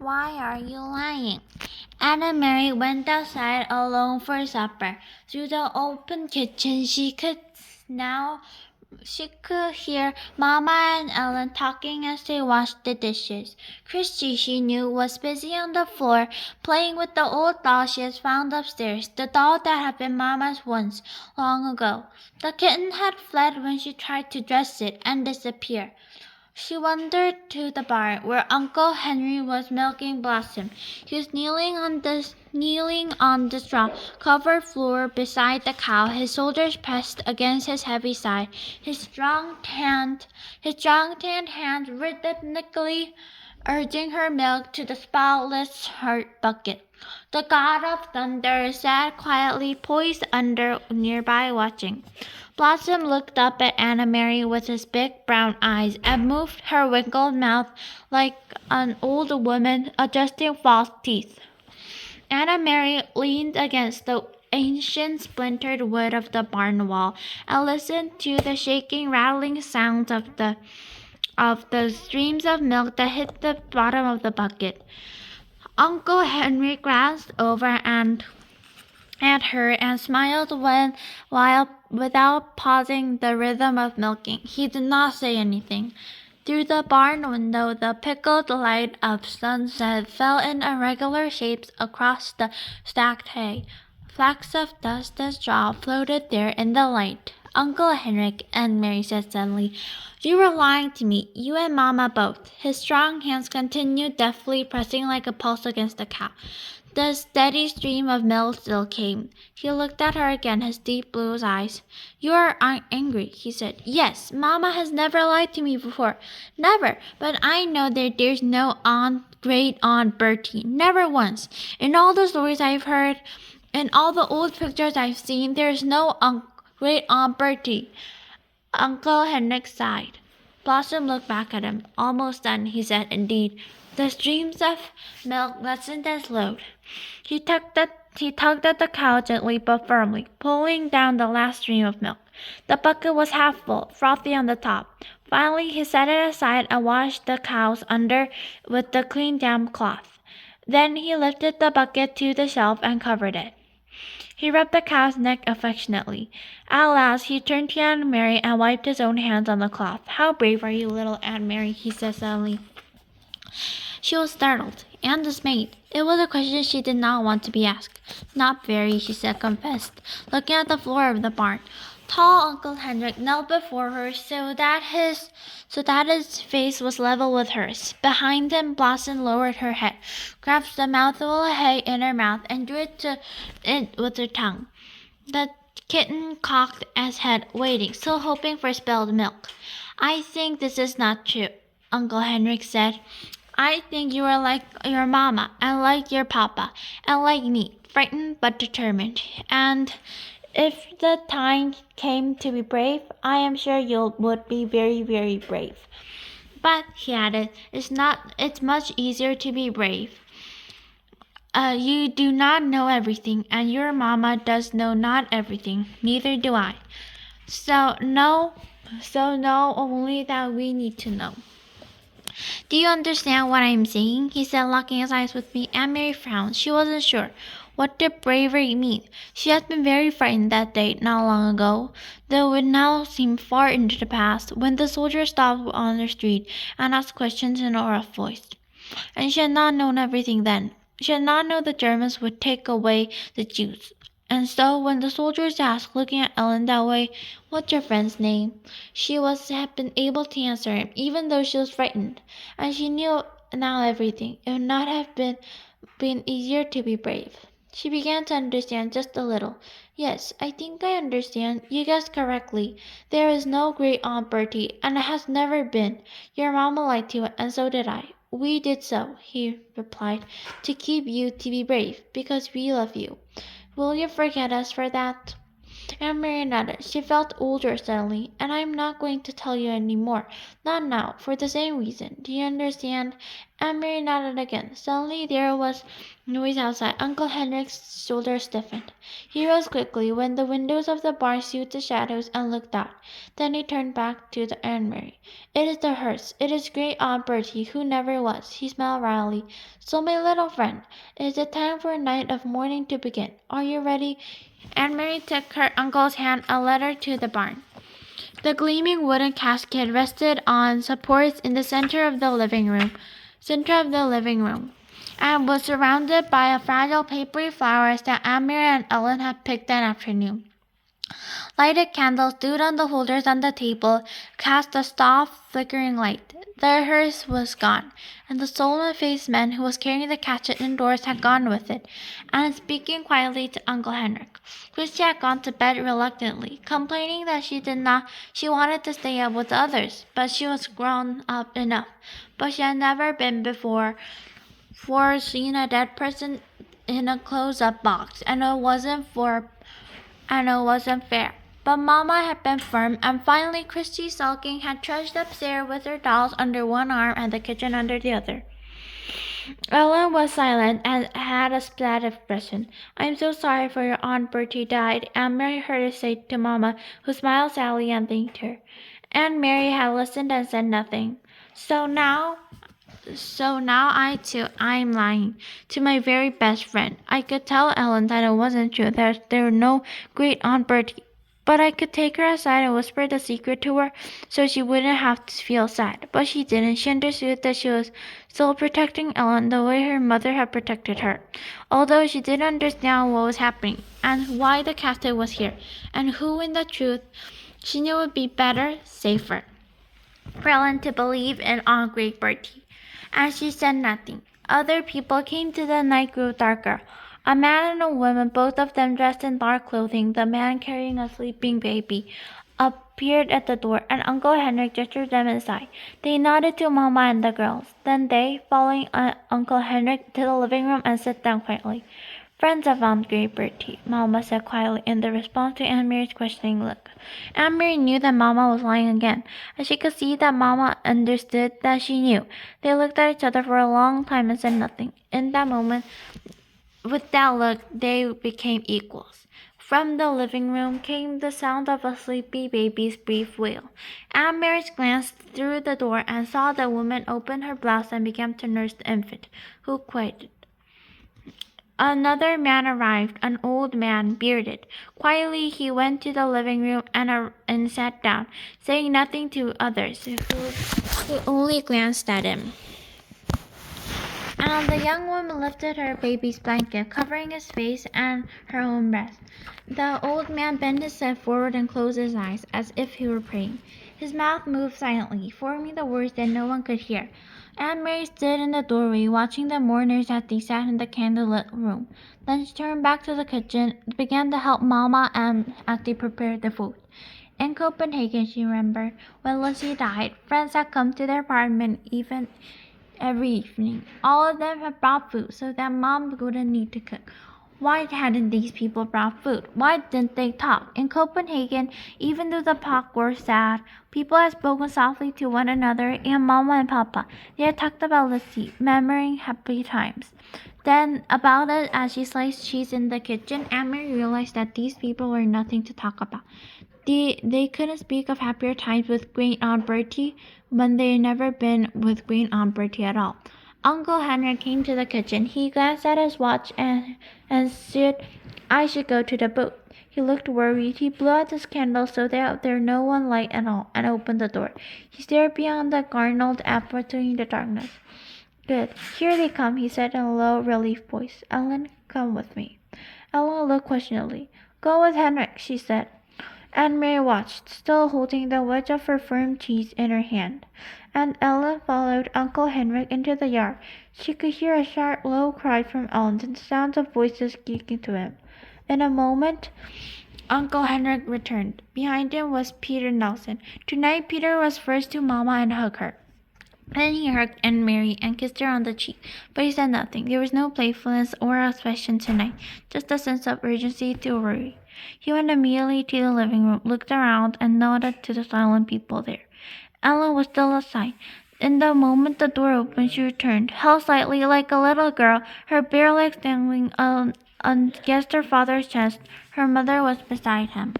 Why are you lying? Anna Mary went outside alone for supper. Through the open kitchen, she could hear Mama and Ellen talking as they washed the dishes. Christy, she knew, was busy on the floor playing with the old doll she had found upstairs, the doll that had been Mama's once, long ago. The kitten had fled when she tried to dress it and disappeared. She wandered to the barn, where Uncle Henry was milking Blossom. He was kneeling on the straw-covered floor beside the cow, his shoulders pressed against his heavy side, his strong tanned hands rhythmically urging her milk to the spotless hurt bucket. The god of thunder sat quietly poised under nearby watching. Blossom looked up at Anna Mary with his big brown eyes and moved her wrinkled mouth like an old woman adjusting false teeth. Anna Mary leaned against the ancient splintered wood of the barn wall and listened to the shaking, rattling sounds of the streams of milk that hit the bottom of the bucket. Uncle Henry glanced over at her and smiled while without pausing the rhythm of milking. He did not say anything. Through the barn window, the pickled light of sunset fell in irregular shapes across the stacked hay. Flecks of dust and straw floated there in the light. Uncle Henrik, and Mary said suddenly, "You were lying to me, you and Mama both." His strong hands continued deftly pressing like a pulse against the cow. The steady stream of milk still came. He looked at her again, his deep blue eyes. "You are angry," he said. "Yes, Mama has never lied to me before. Never. But I know that there's no great Aunt Bertie. Never once. In all the stories I've heard, in all the old pictures I've seen, there's no great Aunt Bertie." Uncle Henrik sighed. Blossom looked back at him. "Almost done," he said. "Indeed." The streams of milk lessened and slowed. He tugged at the cow gently but firmly, pulling down the last stream of milk. The bucket was half full, frothy on the top. Finally he set it aside and washed the cows under with the clean damp cloth. Then he lifted the bucket to the shelf and covered it. He rubbed the cow's neck affectionately. At last he turned to Aunt Mary and wiped his own hands on the cloth. "How brave are you, little Aunt Mary?" he said suddenly. She was startled and dismayed. It was a question she did not want to be asked. "Not very," she said, confessed, looking at the floor of the barn. Tall Uncle Henrik knelt before her so that his face was level with hers. Behind him, Blossom lowered her head, grasped a mouthful of hay in her mouth, and drew it with her tongue. The kitten cocked its head, waiting, still hoping for spilled milk. "I think this is not true," Uncle Henrik said. "I think you are like your Mama, and like your Papa, and like me, frightened but determined. And if the time came to be brave, I am sure you would be very, very brave. But," he added, it's much easier to be brave. You do not know everything, and your Mama does know not everything. Neither do I. So know only that we need to know." "Do you understand what I'm saying?" he said, locking his eyes with me. Aunt Mary frowned. She wasn't sure. What did bravery mean? She had been very frightened that day, not long ago, though it now seemed far into the past, when the soldier stopped on the street and asked questions in a rough voice. And she had not known everything then. She had not known the Germans would take away the Jews. And so when the soldiers asked, looking at Ellen that way, "What's your friend's name?" she had been able to answer him, even though she was frightened. And she knew now everything. It would not have been easier to be brave. She began to understand just a little. "Yes, I think I understand. You guessed correctly. There is no great Aunt Bertie, and it has never been. Your Mama lied to you, and so did I. We did so," he replied, "to keep you to be brave, because we love you. Will you forget us for that?" Aunt Mary nodded. She felt older suddenly. "And I'm not going to tell you any more. Not now, for the same reason. Do you understand? Aunt Mary nodded again. Suddenly there was noise outside. Uncle Henrik's shoulders stiffened. He rose quickly when the windows of the barn suited the shadows and looked out. Then he turned back to Aunt Mary. "It is the hearse. It is great Aunt Bertie, who never was." He smiled wryly. "So, my little friend, it is the time for a night of mourning to begin. Are you ready?" Aunt Mary took her uncle's hand and led her to the barn. The gleaming wooden casket rested on supports in the center of the living room, and was surrounded by a fragile papery flowers that Aunt Mary and Ellen had picked that afternoon. Lighted candles stood on the holders on the table, cast a soft, flickering light. The hearse was gone, and the solemn-faced man who was carrying the casket indoors had gone with it, and speaking quietly to Uncle Henrik. Christie had gone to bed reluctantly, complaining that she wanted to stay up with the others, but she was grown up enough. But she had never been before for seeing a dead person in a close-up box, and it wasn't fair. But Mama had been firm, and finally Christie, sulking, had trudged upstairs with her dolls under one arm and the kitchen under the other. Ellen was silent and had a sad expression. "I'm so sorry for your Aunt Bertie died," Aunt Mary heard her say to Mama, who smiled sadly and thanked her. Aunt Mary had listened and said nothing. So now I'm lying to my very best friend. I could tell Ellen that it wasn't true, that there were no great Aunt Bertie. But I could take her aside and whisper the secret to her so she wouldn't have to feel sad. But she didn't. She understood that she was still protecting Ellen the way her mother had protected her. Although she didn't understand what was happening, and why the casket was here, and who in the truth, she knew it would be better, safer, for Ellen to believe in Aunt Great Bertie. And she said nothing. Other people came till the night grew darker. A man and a woman, both of them dressed in dark clothing, the man carrying a sleeping baby, appeared at the door, and Uncle Henrik gestured them inside. They nodded to Mama and the girls. Then they, following Uncle Henrik, to the living room and sat down quietly. "Friends of Aunt Great Bertie," Mama said quietly in the response to Aunt Mary's questioning look. Aunt Mary knew that Mama was lying again, and she could see that Mama understood that she knew. They looked at each other for a long time and said nothing. In that moment, with that look, they became equals. From the living room came the sound of a sleepy baby's brief wail. Aunt Mary glanced through the door and saw the woman open her blouse and begin to nurse the infant, who quieted. Another man arrived, an old man, bearded. Quietly he went to the living room and sat down, saying nothing to others, who only glanced at him. And the young woman lifted her baby's blanket, covering his face and her own breast. The old man bent his head forward and closed his eyes, as if he were praying. His mouth moved silently, forming the words that no one could hear. Aunt Mary stood in the doorway, watching the mourners as they sat in the candlelit room. Then she turned back to the kitchen, and began to help Mama as they prepared the food. In Copenhagen, she remembered, when Lucy died, friends had come to their apartment every evening. All of them had brought food so that Mom wouldn't need to cook. Why hadn't these people brought food? Why didn't they talk? In Copenhagen, even though the talk were sad, people had spoken softly to one another, and Mama and Papa. They had talked about Lucy, remembering happy times. Then, about it, as she sliced cheese in the kitchen, Aunt Mary realized that these people were nothing to talk about. They couldn't speak of happier times with Great Aunt Bertie when they had never been with Great Aunt Bertie at all. Uncle Henry came to the kitchen. He glanced at his watch and said, "I should go to the boat." He looked worried. He blew out his candle so that there was no one light at all, and opened the door. He stared beyond the garnered apple in the darkness. "Good. Here they come," he said in a low, relieved voice. "Ellen, come with me." Ellen looked questioningly. "Go with Henrik," she said. Aunt Mary watched, still holding the wedge of her firm cheese in her hand, and Ellen followed Uncle Henrik into the yard. She could hear a sharp, low cry from Ellen and sounds of voices speaking to him. In a moment, Uncle Henrik returned. Behind him was Peter Nelson. Tonight, Peter was first to Mama and hugged her. Then he hugged Aunt Mary and kissed her on the cheek, but he said nothing. There was no playfulness or affection tonight, just a sense of urgency to worry. He went immediately to the living room, looked around, and nodded to the silent people there. Ellen was still aside. In the moment the door opened, she returned, held slightly like a little girl, her bare legs dangling against her father's chest. Her mother was beside him.